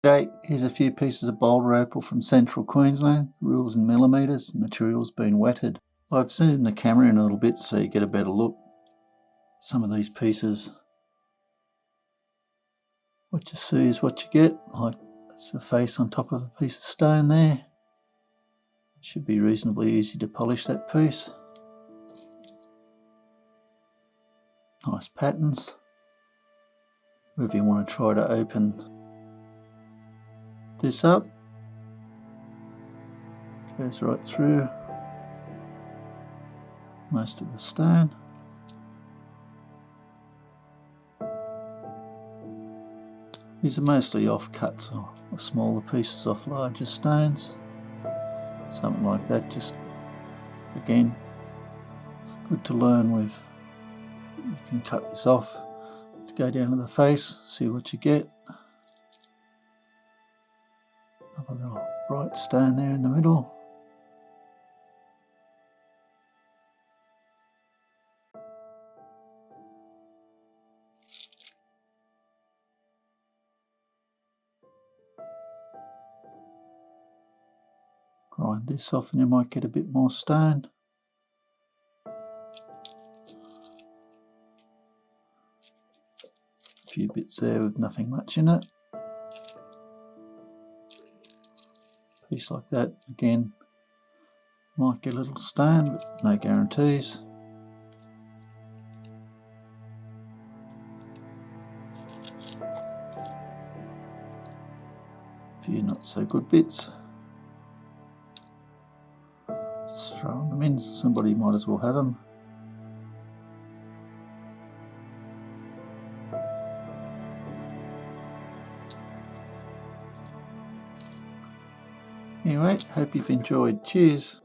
G'day, here's a few pieces of Boulder Opal from central Queensland, rules in millimetres, materials been wetted. I've zoomed the camera in a little bit so you get a better look. Some of these pieces, what you see is what you get, like that's a face on top of a piece of stone there. Should be reasonably easy to polish that piece. Nice patterns. If you want to try to open this up, goes right through most of the stone. These are mostly offcuts or smaller pieces off larger stones. Something like that, just again, it's good to learn with. You can cut this off to go down to the face, see what you get. Another little bright stone there in the middle. Grind this off and you might get a bit more stone. A few bits there with nothing much in it. Piece like that, again, might get a little stone, but no guarantees. A few not so good bits. Just throwing them in, somebody might as well have them. Anyway, hope you've enjoyed. Cheers.